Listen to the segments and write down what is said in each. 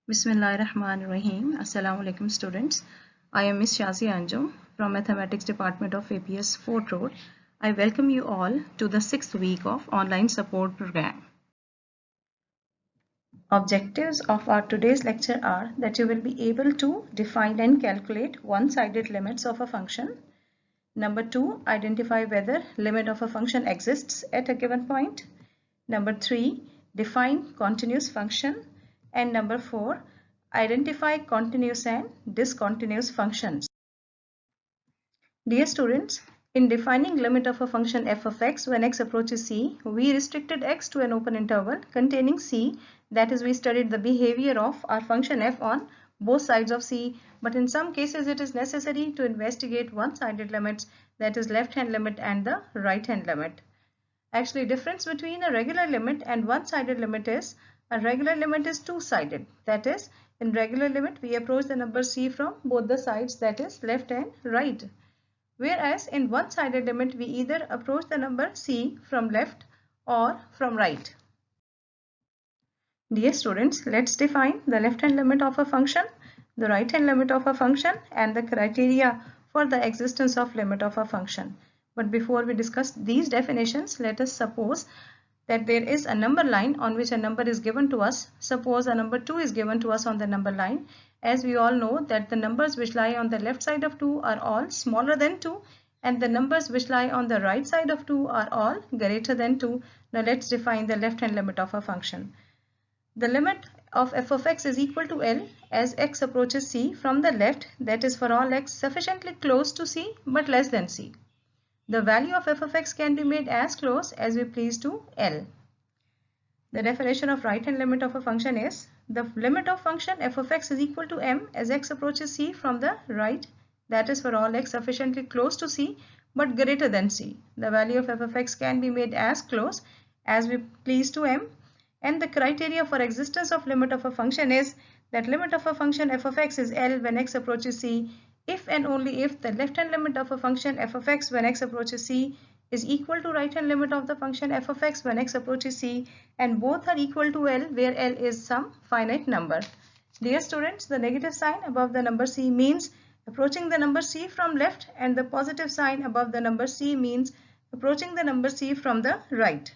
Bismillahirrahmanirrahim. Assalamu alaikum students. I am Miss Shazi Anjum from Mathematics Department of APS Fort Road. I welcome you all to the 6th week of online support program. Objectives of our today's lecture are that you will be able to define and calculate one-sided limits of a function. Number 2, identify whether limit of a function exists at a given point. Number 3, define continuous function. And number 4, identify continuous and discontinuous functions. Dear students, in defining limit of a function f of x when x approaches c, we restricted x to an open interval containing c, that is, we studied the behavior of our function f on both sides of c, but in some cases it is necessary to investigate one-sided limits, that is left-hand limit and the right-hand limit. Actually, difference between a regular limit and one-sided limit is a regular limit is two-sided. That is, in regular limit we approach the number c from both the sides, that is left and right. Whereas in one-sided limit we either approach the number c from left or from right. Dear students, let's define the left-hand limit of a function, the right-hand limit of a function, and the criteria for the existence of limit of a function. But before we discuss these definitions, let us suppose that there is a number line on which a number is given to us. Suppose a number 2 is given to us on the number line. As we all know that the numbers which lie on the left side of 2 are all smaller than 2, and the numbers which lie on the right side of 2 are all greater than 2. Now let's define the left-hand limit of a function. The limit of f of x is equal to L as x approaches c from the left, that is for all x sufficiently close to c but less than c. The value of f of x can be made as close as we please to L. The definition of right-hand limit of a function is the limit of function f of x is equal to m as x approaches c from the right, that is for all x sufficiently close to c but greater than c. The value of f of x can be made as close as we please to m, and the criteria for existence of limit of a function is that limit of a function f of x is L when x approaches c if and only if the left-hand limit of a function f of x when x approaches c is equal to right-hand limit of the function f of x when x approaches c, and both are equal to L where L is some finite number. Dear students, the negative sign above the number c means approaching the number c from left, and the positive sign above the number c means approaching the number c from the right.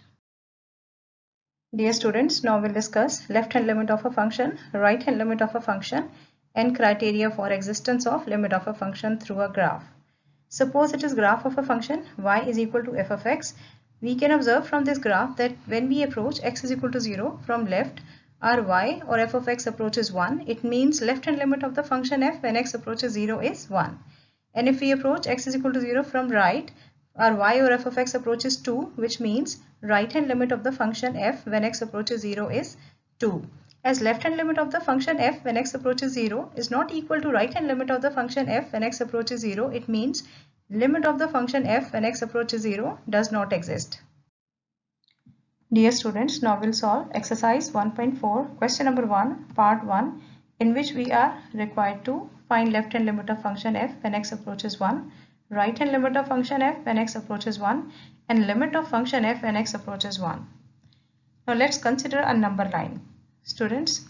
Dear students, now we'll discuss left-hand limit of a function, right-hand limit of a function, and criteria for existence of limit of a function through a graph. Suppose it is graph of a function y is equal to f of x. We can observe from this graph that when we approach x is equal to 0 from left, our y or f of x approaches 1. It means left-hand limit of the function f when x approaches 0 is 1. And if we approach x is equal to 0 from right, our y or f of x approaches 2, which means right-hand limit of the function f when x approaches 0 is 2. As left-hand limit of the function f when x approaches 0 is not equal to right-hand limit of the function f when x approaches 0, it means limit of the function f when x approaches 0 does not exist. Dear students, now we'll solve exercise 1.4, question number 1, part 1, in which we are required to find left-hand limit of function f when x approaches 1, right-hand limit of function f when x approaches 1, and limit of function f when x approaches 1. Now let's consider a number line. Students,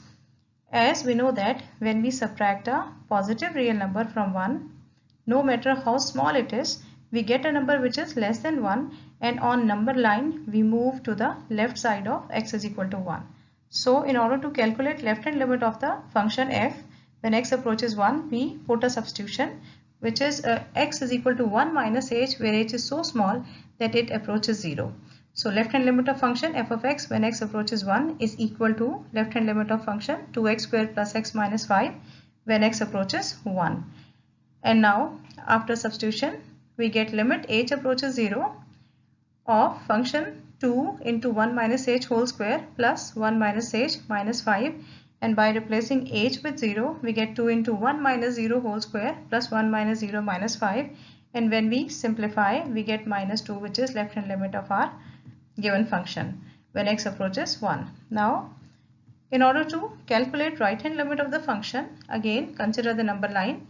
as we know that when we subtract a positive real number from 1, no matter how small it is, we get a number which is less than 1, and on number line we move to the left side of x is equal to 1. So in order to calculate left-hand limit of the function f when x approaches 1, we put a substitution which is x is equal to 1 minus h, where h is so small that it approaches 0. So left-hand limit of function f of x when x approaches 1 is equal to left-hand limit of function 2x squared plus x minus 5 when x approaches 1. And now after substitution we get limit h approaches 0 of function 2 into 1 minus h whole square plus 1 minus h minus 5, and by replacing h with 0 we get 2 into 1 minus 0 whole square plus 1 minus 0 minus 5, and when we simplify we get minus 2, which is left-hand limit of our given function when x approaches 1. Now in order to calculate right-hand limit of the function, again consider the number line.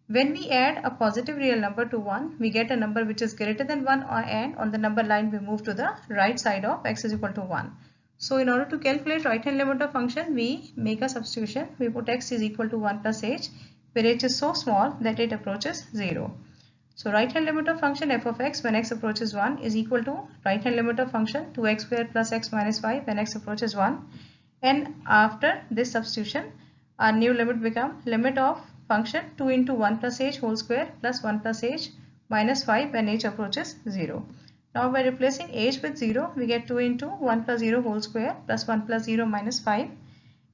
When we add a positive real number to 1, we get a number which is greater than 1, and on the number line we move to the right side of x is equal to 1. So in order to calculate right hand limit of function, we make a substitution. We put x is equal to 1 plus h, where h is so small that it approaches 0. So right hand limit of function f of x when x approaches 1 is equal to right hand limit of function 2x squared plus x minus 5 when x approaches 1. And after this substitution, our new limit become limit of function 2 into 1 plus h whole square plus 1 plus h minus 5 when h approaches 0. Now by replacing h with 0, we get 2 into 1 plus 0 whole square plus 1 plus 0 minus 5.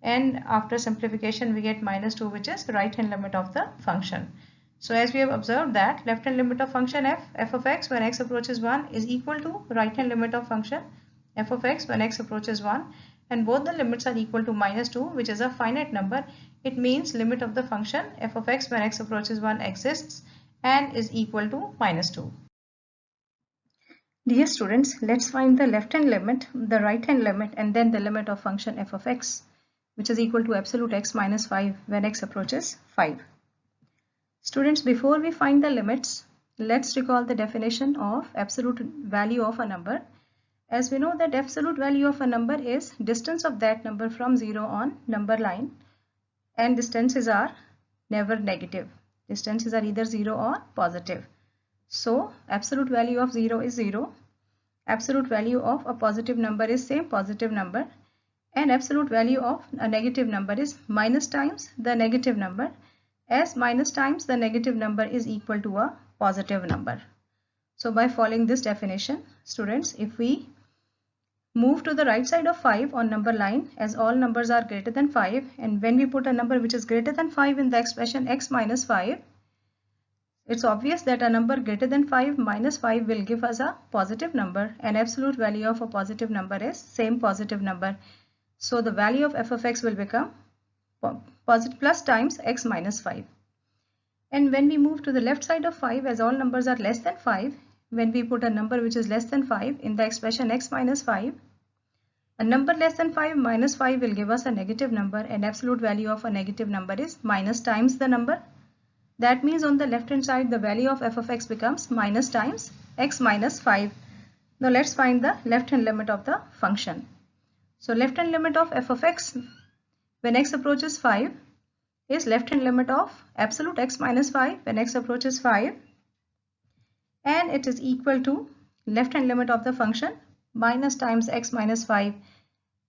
And after simplification, we get minus 2, which is right hand limit of the function. So as we have observed that left hand limit of function f of x when x approaches 1 is equal to right hand limit of function f of x when x approaches 1, and both the limits are equal to minus 2, which is a finite number. It means limit of the function f of x when x approaches 1 exists and is equal to minus 2. Dear students, let's find the left hand limit, the right hand limit, and then the limit of function f of x, which is equal to absolute x minus 5 when x approaches 5. Students, before we find the limits, let's recall the definition of absolute value of a number. As we know that absolute value of a number is distance of that number from 0 on number line, and distances are never negative. Distances are either 0 or positive. So absolute value of 0 is 0. Absolute value of a positive number is same positive number, and absolute value of a negative number is minus times the negative number, as minus times the negative number is equal to a positive number. So by following this definition, students, if we move to the right side of 5 on number line, as all numbers are greater than 5, and when we put a number which is greater than 5 in the expression x minus 5, it's obvious that a number greater than 5 minus 5 will give us a positive number, and absolute value of a positive number is same positive number. So the value of f of x will become positive plus times x minus 5. And when we move to the left side of 5, as all numbers are less than 5, when we put a number which is less than 5 in the expression x minus 5, a number less than 5 minus 5 will give us a negative number, and absolute value of a negative number is minus times the number. That means on the left hand side, the value of f of x becomes minus times x minus 5. Now let's find the left hand limit of the function. So left hand limit of f of x when x approaches 5 is left hand limit of absolute x minus 5 when x approaches 5, and it is equal to left hand limit of the function minus times x minus 5,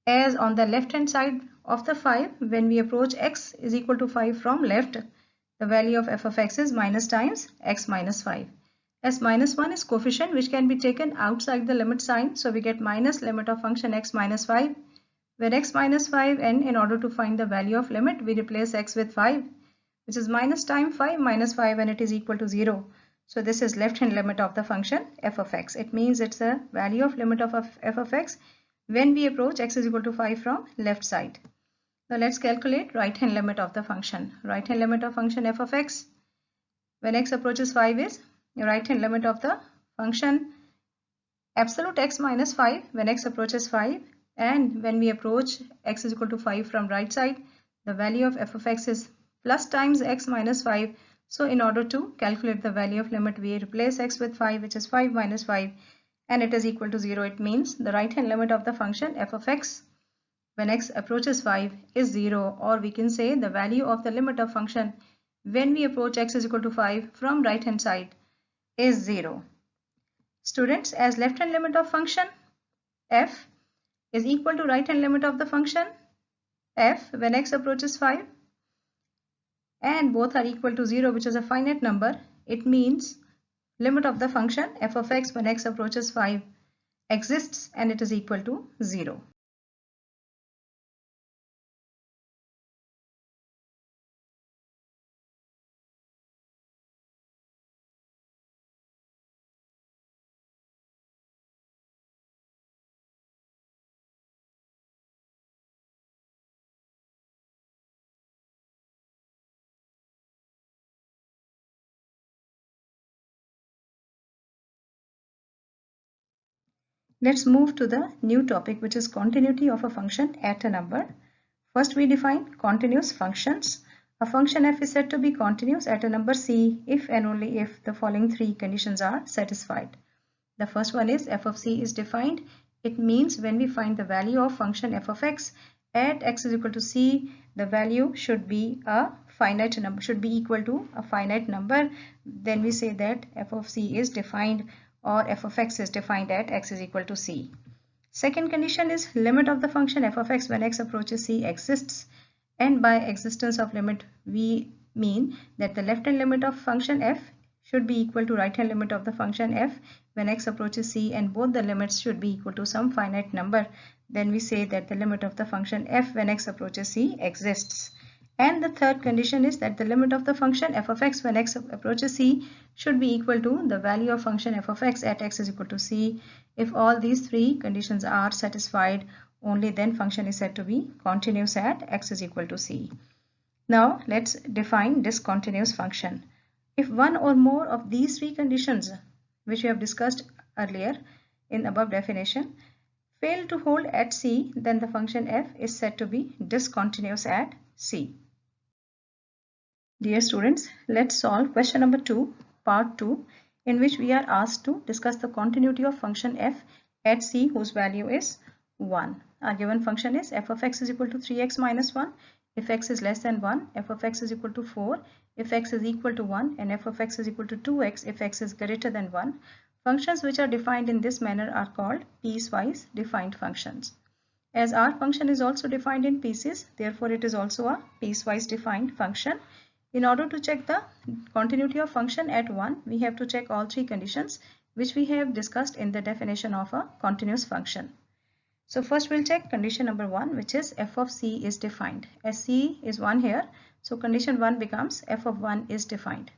as on the left hand side of the 5 when we approach x is equal to 5 from left, the value of f of x is minus times x minus 5. As minus 1 is coefficient which can be taken outside the limit sign, so we get minus limit of function x minus 5 when x minus 5, and in order to find the value of limit, we replace x with 5, which is minus times 5 minus 5, and it is equal to 0. So this is left hand limit of the function f of x. It means it's the value of limit of f of x when we approach x is equal to 5 from left side. Now let's calculate right hand limit of the function. Right hand limit of function f of x when x approaches 5 is right hand limit of the function absolute x minus 5 when x approaches 5, and when we approach x is equal to 5 from right side, the value of f of x is plus times x minus 5. So in order to calculate the value of limit, we replace x with 5, which is 5 minus 5, and it is equal to 0. It means the right hand limit of the function f of x when x approaches 5 is 0, or we can say the value of the limit of function when we approach x is equal to 5 from right hand side is 0. Students, as left hand limit of function f is equal to right hand limit of the function f when x approaches 5, and both are equal to 0, which is a finite number, it means limit of the function f of x when x approaches 5 exists and it is equal to 0. Let's move to the new topic, which is continuity of a function at a number. First, we define continuous functions. A function f is said to be continuous at a number c if and only if the following three conditions are satisfied. The first one is f of c is defined It means when we find the value of function f of x at x is equal to c, the value should be a finite number, should be equal to a finite number. Then we say that f of c is defined, or f of x is defined at x is equal to c. Second condition is limit of the function f of x when x approaches c exists, and by existence of limit we mean that the left hand limit of function f should be equal to right hand limit of the function f when x approaches c, and both the limits should be equal to some finite number. Then we say that the limit of the function f when x approaches c exists. And the third condition is that the limit of the function f of x when x approaches c should be equal to the value of function f of x at x is equal to c. If all these three conditions are satisfied, only then function is said to be continuous at x is equal to c. Now let's define discontinuous function. If one or more of these three conditions, which we have discussed earlier in above definition, fail to hold at c, then the function f is said to be discontinuous at c. Dear students, let's solve question number 2, part 2, in which we are asked to discuss the continuity of function f at c whose value is 1. Our given function is f of x is equal to 3x minus 1 if x is less than 1, f of x is equal to 4 if x is equal to 1, and f of x is equal to 2x if x is greater than 1. Functions which are defined in this manner are called piecewise defined functions. As our function is also defined in pieces, therefore it is also a piecewise defined function. In order to check the continuity of function at 1, we have to check all three conditions which we have discussed in the definition of a continuous function. So first we'll check condition number 1, which is f of c is defined. As c is 1 here, so condition 1 becomes f of 1 is defined.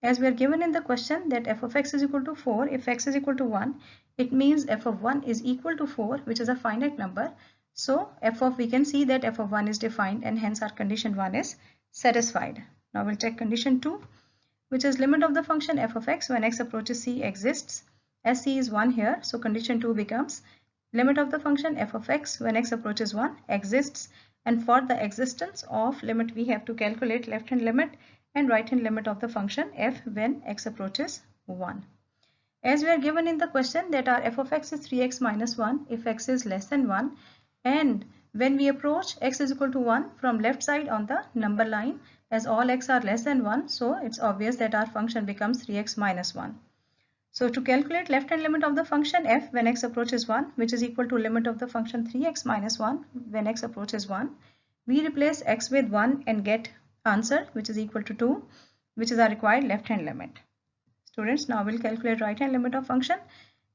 As we are given in the question that f of x is equal to 4 if x is equal to 1, it means f of 1 is equal to 4, which is a finite number. So we can see that f of 1 is defined, and hence our condition 1 is satisfied. Now we'll check condition 2, which is limit of the function f of x when x approaches c exists. As c is 1 here, so condition 2 becomes limit of the function f of x when x approaches 1 exists, and for the existence of limit we have to calculate left hand limit and right hand limit of the function f when x approaches 1. As we are given in the question that our f of x is 3x minus 1 if x is less than 1, and when we approach x is equal to 1 from left side on the number line, as all x are less than 1, so it's obvious that our function becomes 3x minus 1. So to calculate left hand limit of the function f when x approaches 1, which is equal to limit of the function 3x minus 1 when x approaches 1, we replace x with 1 and get answer which is equal to 2, which is our required left hand limit. Students, now we'll calculate right hand limit of function.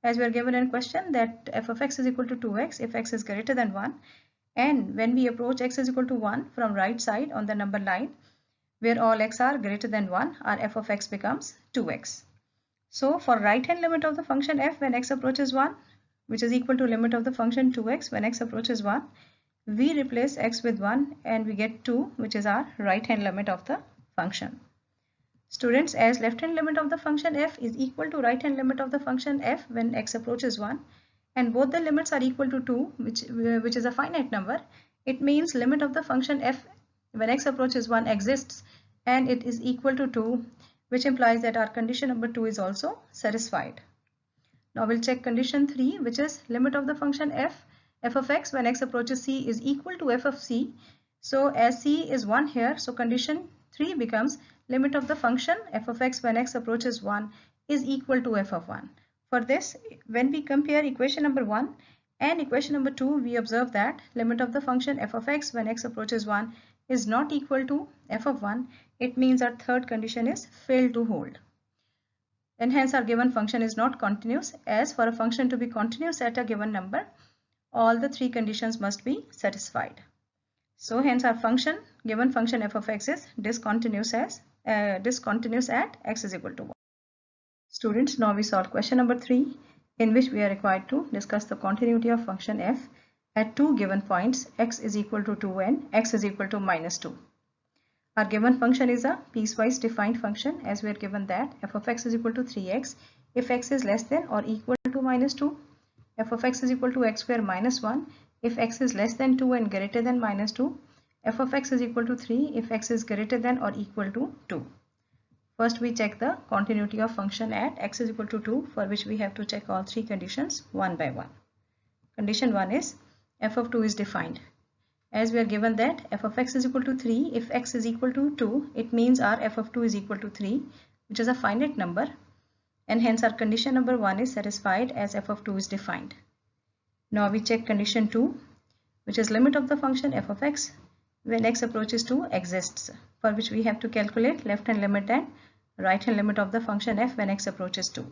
As we are given in question that f of x is equal to 2x if x is greater than 1, and when we approach x is equal to 1 from right side on the number line where all x are greater than 1, our f of x becomes 2x. So for right hand limit of the function f when x approaches 1, which is equal to limit of the function 2x when x approaches 1, we replace x with 1 and we get 2, which is our right hand limit of the function. Students, as left hand limit of the function f is equal to right hand limit of the function f when x approaches 1, and both the limits are equal to 2, which is a finite number, it means limit of the function f when x approaches 1 exists and it is equal to 2, which implies that our condition number 2 is also satisfied. Now we'll check condition 3, which is limit of the function f of x when x approaches c is equal to f of c. So as c is 1 here, so condition 3 becomes limit of the function f of x when x approaches 1 is equal to f of 1. For this, when we compare equation number 1 and equation number 2, we observe that limit of the function f of x when x approaches 1 is not equal to f of 1. It means our third condition is failed to hold. And hence our given function is not continuous, as for a function to be continuous at a given number, all the three conditions must be satisfied. So hence our function, given function f of x is discontinuous at x is equal to 1. Students, now we solve question number 3, in which we are required to discuss the continuity of function f at two given points x is equal to 2 and x is equal to minus 2. Our given function is a piecewise defined function, as we are given that f of x is equal to 3x if x is less than or equal to minus 2, f of x is equal to x square minus 1 if x is less than 2 and greater than minus 2, f of x is equal to 3 if x is greater than or equal to 2. First we check the continuity of function at x is equal to 2, for which we have to check all three conditions one by one. condition 1 is f of 2 is defined. As we are given that f of x is equal to 3, if x is equal to 2, it means our f of 2 is equal to 3, which is a finite number, and hence our condition number 1 is satisfied as f of 2 is defined. Now we check condition 2, which is limit of the function f of x when x approaches 2 exists, for which we have to calculate left hand limit and right hand limit of the function f when x approaches 2.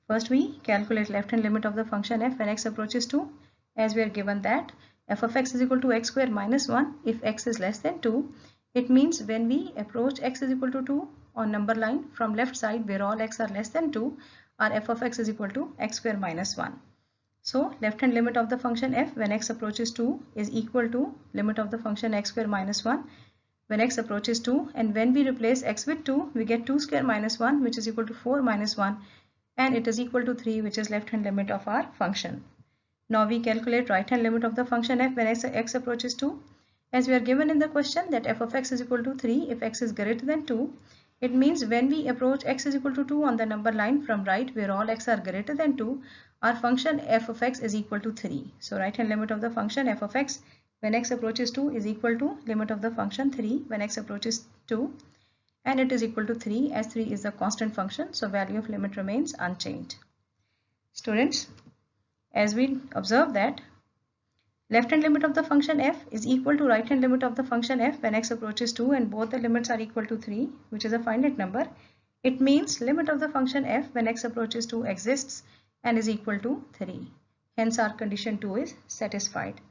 First we calculate left hand limit of the function f when x approaches 2, as we are given that f of x is equal to x square minus 1 if x is less than 2. It means when we approach x is equal to 2 on number line from left side where all x are less than 2, our f of x is equal to x square minus 1. So left hand limit of the function f when x approaches 2 is equal to limit of the function x square minus 1 when x approaches 2, and when we replace x with 2 we get 2 square minus 1, which is equal to 4 minus 1, and it is equal to 3, which is left hand limit of our function. Now we calculate right hand limit of the function f when x approaches 2, as we are given in the question that f of x is equal to 3 if x is greater than 2. It means when we approach x is equal to 2 on the number line from right where all x are greater than 2, our function f of x is equal to 3. So right hand limit of the function f of x when x approaches 2 is equal to limit of the function 3 when x approaches 2, and it is equal to 3 as 3 is a constant function, so value of limit remains unchanged. Students, as we observe that left hand limit of the function f is equal to right hand limit of the function f when x approaches 2 and both the limits are equal to 3, which is a finite number, it means limit of the function f when x approaches 2 exists and is equal to 3. Hence our condition 2 is satisfied.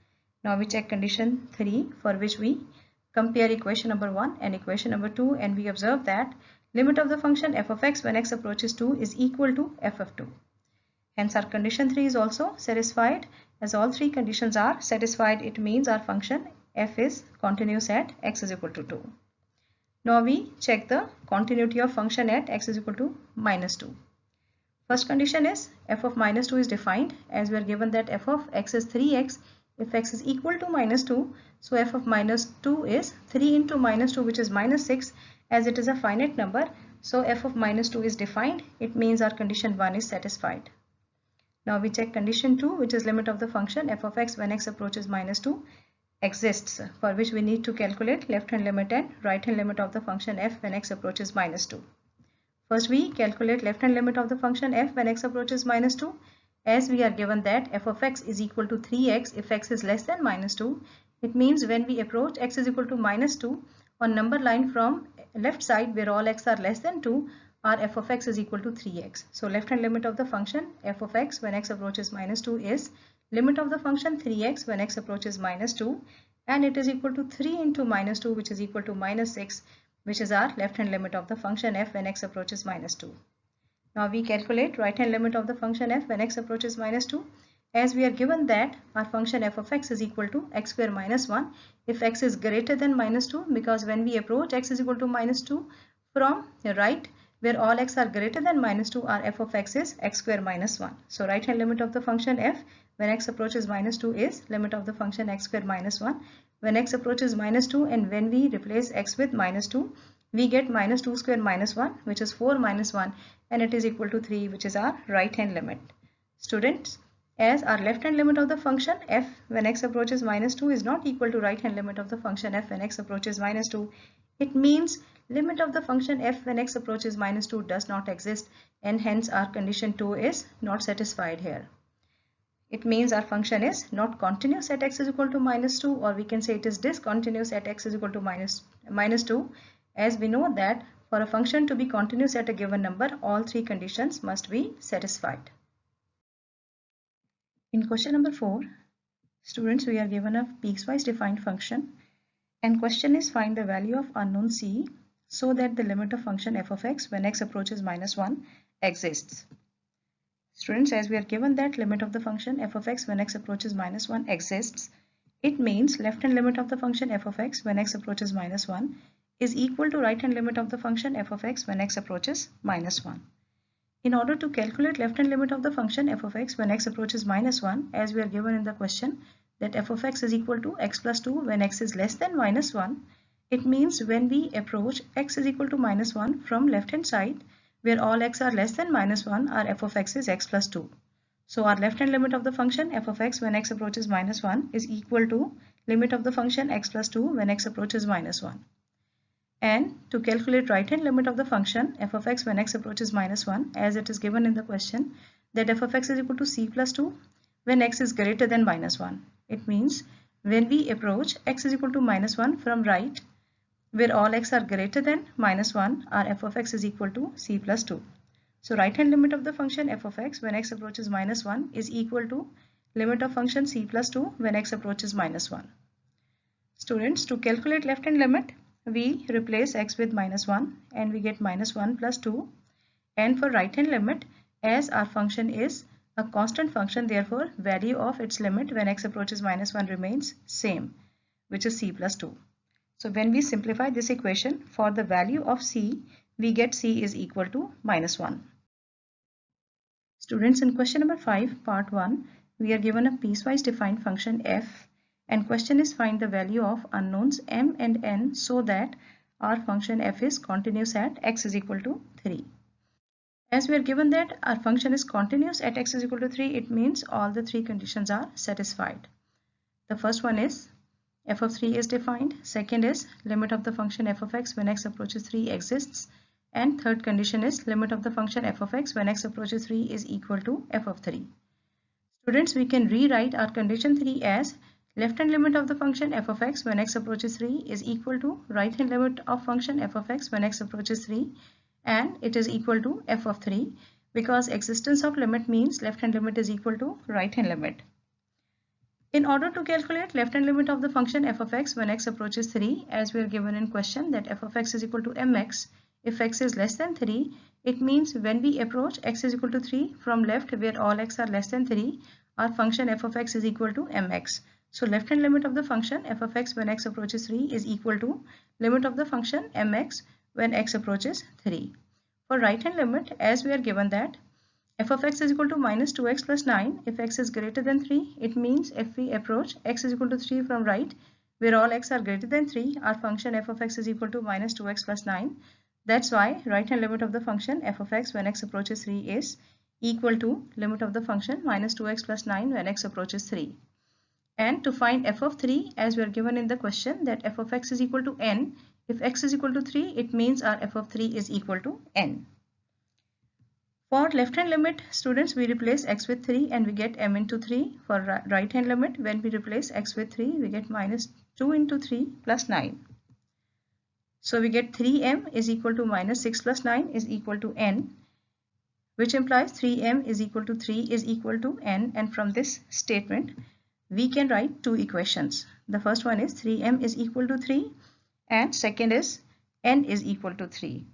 Now we check condition 3, for which we compare equation number 1 and equation number 2, and we observe that limit of the function f of x when x approaches 2 is equal to f of 2. Hence our condition 3 is also satisfied. As all three conditions are satisfied, it means our function f is continuous at x is equal to 2. Now we check the continuity of function at x is equal to minus 2. First condition is f of minus 2 is defined, as we are given that f of x is 3x if x is equal to minus 2. So f of minus 2 is 3 into minus 2, which is minus 6, as it is a finite number. So f of minus 2 is defined. It means our condition 1 is satisfied. Now we check condition 2, which is limit of the function f of x when x approaches minus 2 exists, for which we need to calculate left hand limit and right hand limit of the function f when x approaches minus 2. First we calculate left hand limit of the function f when x approaches minus 2, as we are given that f of x is equal to 3x if x is less than minus 2. It means when we approach x is equal to minus 2 on number line from left side where all x are less than 2, our f of x is equal to 3x. So left hand limit of the function f of x when x approaches minus 2 is limit of the function 3x when x approaches minus 2, and it is equal to 3 into minus 2, which is equal to minus 6, which is our left hand limit of the function f when x approaches minus 2. Now we calculate right hand limit of the function f when x approaches minus 2, as we are given that our function f of x is equal to x square minus 1 if x is greater than minus 2, because when we approach x is equal to minus 2 from the right where all x are greater than minus 2, our f of x is x square minus 1. So right hand limit of the function f when x approaches minus 2 is limit of the function x square minus 1 when x approaches minus 2, and when we replace x with minus 2 we get minus 2 square minus 1, which is 4 minus 1, and it is equal to 3, which is our right hand limit. Students, as our left hand limit of the function f when x approaches minus 2 is not equal to right hand limit of the function f when x approaches minus 2, it means limit of the function f when x approaches minus 2 does not exist, and hence our condition 2 is not satisfied here. It means our function is not continuous at x is equal to minus 2, or we can say it is discontinuous at x is equal to minus 2, as we know that for a function to be continuous at a given number, all three conditions must be satisfied. In question number 4, students, we are given a piecewise defined function, and question is find the value of unknown c so that the limit of function f of x when x approaches minus 1 exists. Students, as we are given that limit of the function f of x when x approaches minus 1 exists, it means left hand limit of the function f of x when x approaches minus 1 is equal to right hand limit of the function f of x when x approaches minus 1. In order to calculate left hand limit of the function f of x when x approaches minus 1, as we are given in the question that f of x is equal to x plus 2 when x is less than minus 1, it means when we approach x is equal to minus 1 from left hand side where all x are less than minus 1, our f of x is x plus 2. So our left hand limit of the function f of x when x approaches minus 1 is equal to limit of the function x plus 2 when x approaches minus 1. And to calculate right hand limit of the function f of x when x approaches minus 1, as it is given in the question, that f of x is equal to c plus 2 when x is greater than minus 1. It means when we approach x is equal to minus 1 from right, where all x are greater than minus 1, our f of x is equal to c plus 2. So right hand limit of the function f of x when x approaches minus 1 is equal to limit of function c plus 2 when x approaches minus 1. Students, to calculate left hand limit, we replace x with minus 1 and we get minus 1 plus 2. And for right hand limit, as our function is a constant function, therefore value of its limit when x approaches minus 1 remains same, which is c plus 2. So when we simplify this equation for the value of c, we get c is equal to minus 1. Students, in question number 5, part 1, we are given a piecewise defined function f, and question is find the value of unknowns m and n so that our function f is continuous at x is equal to 3. As we are given that our function is continuous at x is equal to 3, it means all the three conditions are satisfied. The first one is f of 3 is defined, second is limit of the function f of x when x approaches 3 exists, and third condition is limit of the function f of x when x approaches 3 is equal to f of 3. Students, we can rewrite our condition 3 as left hand limit of the function f of x when x approaches 3 is equal to right hand limit of function f of x when x approaches 3, and it is equal to f of 3 because existence of limit means left hand limit is equal to right hand limit. In order to calculate left hand limit of the function f of x when x approaches 3, as we are given in question that f of x is equal to mx, if x is less than 3, it means when we approach x is equal to 3 from left where all x are less than 3, our function f of x is equal to mx. So left hand limit of the function f of x when x approaches 3 is equal to limit of the function mx when x approaches 3. For right hand limit, as we are given that f of x is equal to minus 2x plus 9 if x is greater than 3, it means if we approach x is equal to 3 from right where all x are greater than 3, our function f of x is equal to minus 2x plus 9. That's why right hand limit of the function f of x when x approaches 3 is equal to limit of the function minus 2x plus 9 when x approaches 3. And to find f of 3, as we are given in the question that f of x is equal to n, if x is equal to 3, it means our f of 3 is equal to n. For left hand limit, students, we replace x with 3 and we get m into 3. For right hand limit, when we replace x with 3, we get minus 2 into 3 plus 9. So we get 3m is equal to minus 6 plus 9 is equal to n, which implies 3m is equal to 3 is equal to n, and from this statement we can write two equations. The first one is 3m is equal to 3 and second is n is equal to 3.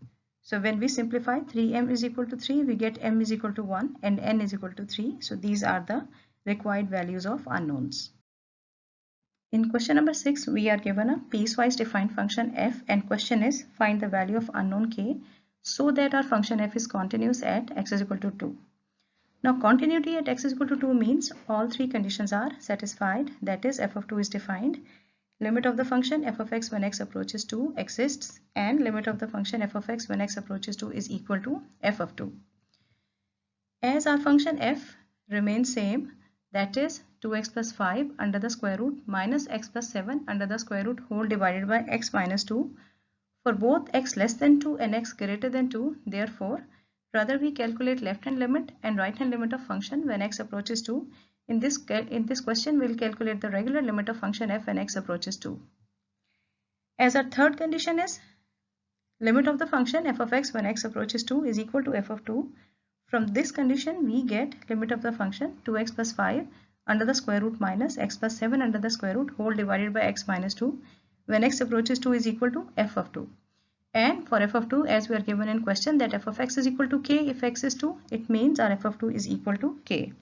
So when we simplify 3m is equal to 3, we get m is equal to 1 and n is equal to 3. So these are the required values of unknowns. In question number 6, we are given a piecewise defined function f, and question is find the value of unknown k so that our function f is continuous at x is equal to 2. Now continuity at x is equal to 2 means all three conditions are satisfied, that is f of 2 is defined, limit of the function f of x when x approaches 2 exists, and limit of the function f of x when x approaches 2 is equal to f of 2. As our function f remains same, that is 2x plus 5 under the square root minus x plus 7 under the square root whole divided by x minus 2 for both x less than 2 and x greater than 2, therefore rather we calculate left hand limit and right hand limit of function when x approaches 2. In this question, we will calculate the regular limit of function f when x approaches 2. As our third condition is limit of the function f of x when x approaches 2 is equal to f of 2. From this condition, we get limit of the function 2x plus 5 under the square root minus x plus 7 under the square root whole divided by x minus 2 when x approaches 2 is equal to f of 2. And for f of 2, as we are given in question that f of x is equal to k if x is 2, it means our f of 2 is equal to k.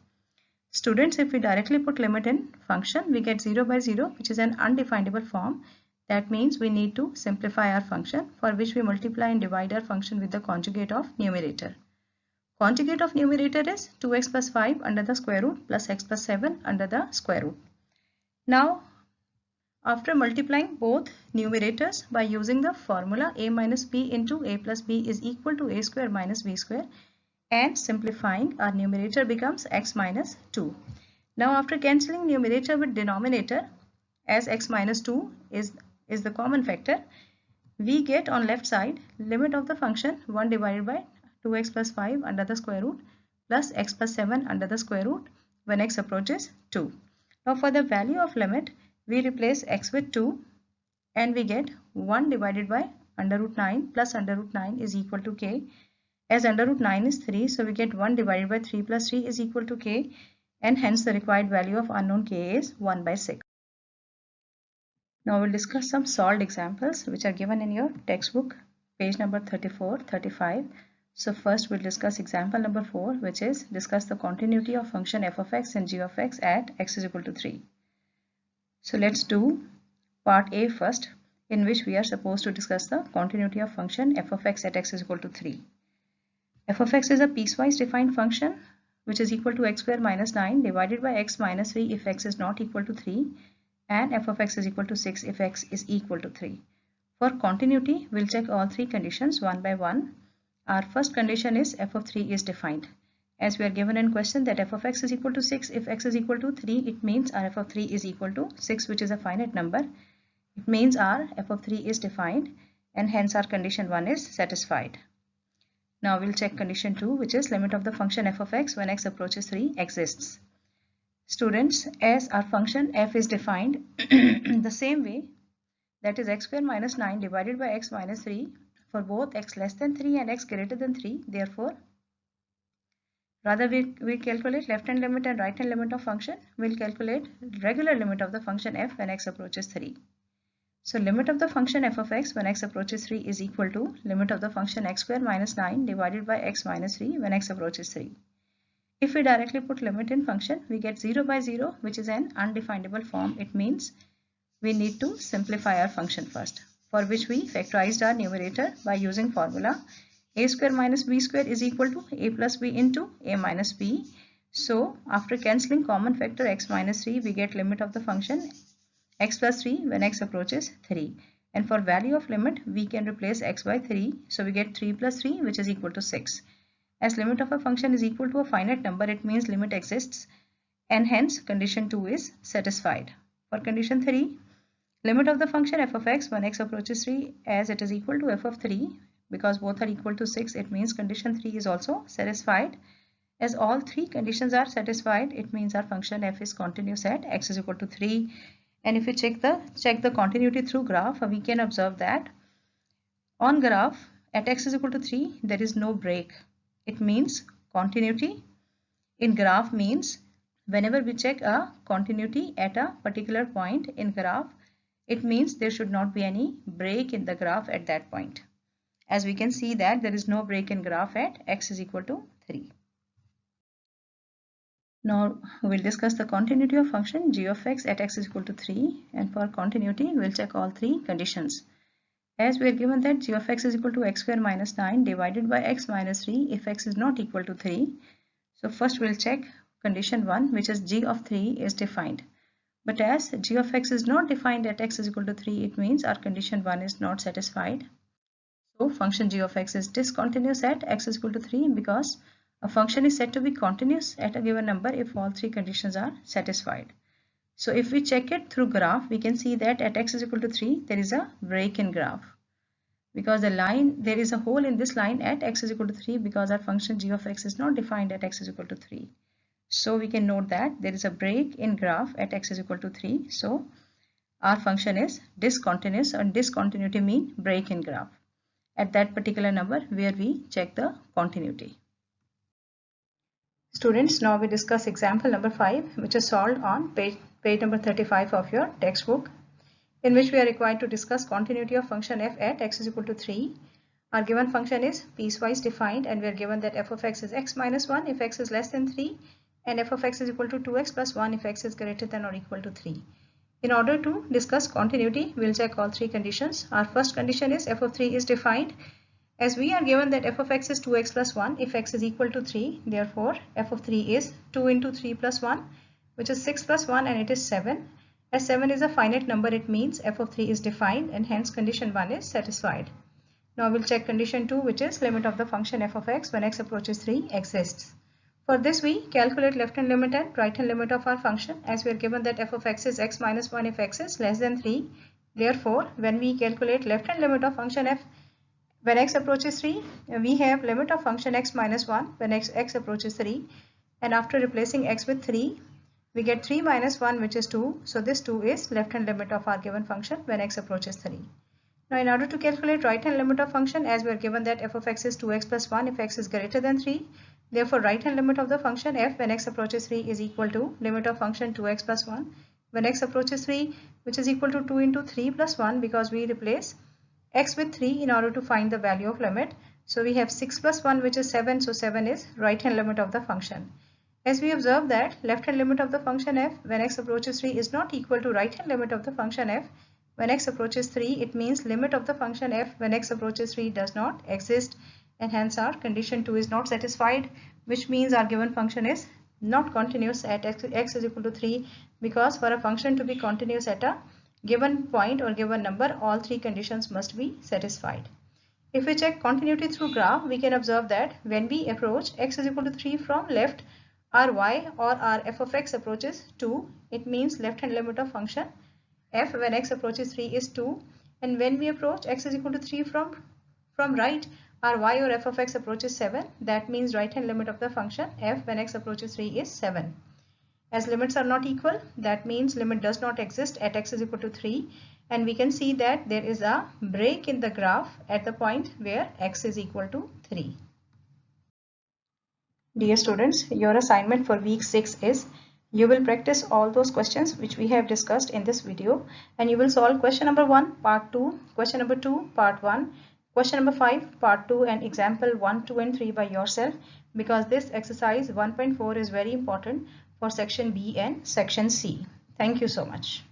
Students, if we directly put limit in function, we get 0 by 0, which is an undefinable form. That means we need to simplify our function, for which we multiply and divide our function with the conjugate of numerator. Conjugate of numerator is 2x plus 5 under the square root plus x plus 7 under the square root. Now, after multiplying both numerators by using the formula a minus b into a plus b is equal to a square minus b square, and simplifying, our numerator becomes x minus 2. Now after cancelling numerator with denominator, as x minus 2 is the common factor, we get on left side limit of the function 1 divided by 2x plus 5 under the square root plus x plus 7 under the square root when x approaches 2. Now for the value of limit, we replace x with 2 and we get 1 divided by under root 9 plus under root 9 is equal to k. As under root 9 is 3, so we get 1 divided by 3 plus 3 is equal to k, and hence the required value of unknown k is 1 by 6. Now we'll discuss some solved examples which are given in your textbook, page number 34, 35. So first we'll discuss example number 4, which is discuss the continuity of function f of x and g of x at x is equal to 3. So let's do part A first, in which we are supposed to discuss the continuity of function f of x at x is equal to 3. F of x is a piecewise defined function which is equal to x square minus 9 divided by x minus 3 if x is not equal to 3, and f of x is equal to 6 if x is equal to 3. For continuity, we'll check all three conditions one by one. Our first condition is f of 3 is defined. As we are given in question that f of x is equal to 6 if x is equal to 3, it means our f of 3 is equal to 6, which is a finite number. It means our f of 3 is defined, and hence our condition 1 is satisfied. Now we'll check condition 2, which is limit of the function f of x when x approaches 3 exists. Students, as our function f is defined the same way, that is x square minus 9 divided by x minus 3 for both x less than 3 and x greater than 3. Therefore, rather we calculate left hand limit and right hand limit of function, we'll calculate regular limit of the function f when x approaches 3. So limit of the function f of x when x approaches 3 is equal to limit of the function x square minus 9 divided by x minus 3 when x approaches 3. If we directly put limit in function, we get 0 by 0, which is an undefinable form. It means we need to simplify our function first, for which we factorized our numerator by using formula a square minus b square is equal to a plus b into a minus b. So after cancelling common factor x minus 3, we get limit of the function x plus 3 when x approaches 3, and for value of limit we can replace x by 3, so we get 3 plus 3, which is equal to 6. As limit of a function is equal to a finite number, it means limit exists, and hence condition 2 is satisfied. For condition 3, limit of the function f of x when x approaches 3, as it is equal to f of 3, because both are equal to 6, it means condition 3 is also satisfied. As all three conditions are satisfied, it means our function f is continuous at x is equal to 3. And if we check the continuity through graph, we can observe that on graph at x is equal to 3, there is no break. It means continuity in graph means whenever we check a continuity at a particular point in graph, it means there should not be any break in the graph at that point. As we can see that there is no break in graph at x is equal to 3. Now we'll discuss the continuity of function g of x at x is equal to 3, and for continuity we'll check all three conditions. As we are given that g of x is equal to x square minus 9 divided by x minus 3 if x is not equal to 3. So first we'll check condition 1, which is g of 3 is defined. But as g of x is not defined at x is equal to 3, it means our condition 1 is not satisfied. So function g of x is discontinuous at x is equal to 3, because a function is said to be continuous at a given number if all three conditions are satisfied. So if we check it through graph, we can see that at x is equal to 3, there is a break in graph, because there is a hole in this line at x is equal to 3, because our function g of x is not defined at x is equal to 3. So we can note that there is a break in graph at x is equal to 3. So our function is discontinuous, and discontinuity mean break in graph at that particular number where we check the continuity. Students, now we discuss example number 5, which is solved on page number 35 of your textbook, in which we are required to discuss continuity of function f at x is equal to 3. Our given function is piecewise defined, and we are given that f of x is x minus 1 if x is less than 3, and f of x is equal to 2x plus 1 if x is greater than or equal to 3. In order to discuss continuity, we will check all three conditions. Our first condition is f of 3 is defined. As we are given that f of x is 2x plus 1 if x is equal to 3, therefore f of 3 is 2 into 3 plus 1, which is 6 plus 1, and it is 7. As 7 is a finite number, it means f of 3 is defined, and hence condition 1 is satisfied. Now we'll check condition 2, which is limit of the function f of x when x approaches 3 exists. For this we calculate left hand limit and right hand limit of our function, as we are given that f of x is x minus 1 if x is less than 3. Therefore, when we calculate left hand limit of function f when x approaches 3, we have limit of function x minus 1 when x approaches 3, and after replacing x with 3, we get 3 minus 1, which is 2. So this 2 is left hand limit of our given function when x approaches 3. Now in order to calculate right hand limit of function, as we are given that f of x is 2x plus 1 if x is greater than 3, therefore right hand limit of the function f when x approaches 3 is equal to limit of function 2x plus 1 when x approaches 3, which is equal to 2 into 3 plus 1, because we replace x with 3 in order to find the value of limit. So we have 6 plus 1, which is 7, so 7 is right hand limit of the function. As we observe that left hand limit of the function f when x approaches 3 is not equal to right hand limit of the function f when x approaches 3, it means limit of the function f when x approaches 3 does not exist, and hence our condition 2 is not satisfied, which means our given function is not continuous at x is equal to 3, because for a function to be continuous at a given point or given number, all three conditions must be satisfied. If we check continuity through graph, we can observe that when we approach x is equal to 3 from left, our y or our f of x approaches 2. It means left hand limit of function f when x approaches 3 is 2, and when we approach x is equal to 3 from right, our y or f of x approaches 7. That means right hand limit of the function f when x approaches 3 is 7. As limits are not equal, that means limit does not exist at x is equal to 3, and we can see that there is a break in the graph at the point where x is equal to 3. Dear students, your assignment for week 6 is you will practice all those questions which we have discussed in this video, and you will solve question number 1 part 2, question number 2 part 1, question number 5 part 2, and example 1, 2 and 3 by yourself, because this exercise 1.4 is very important for section B and section C. Thank you so much.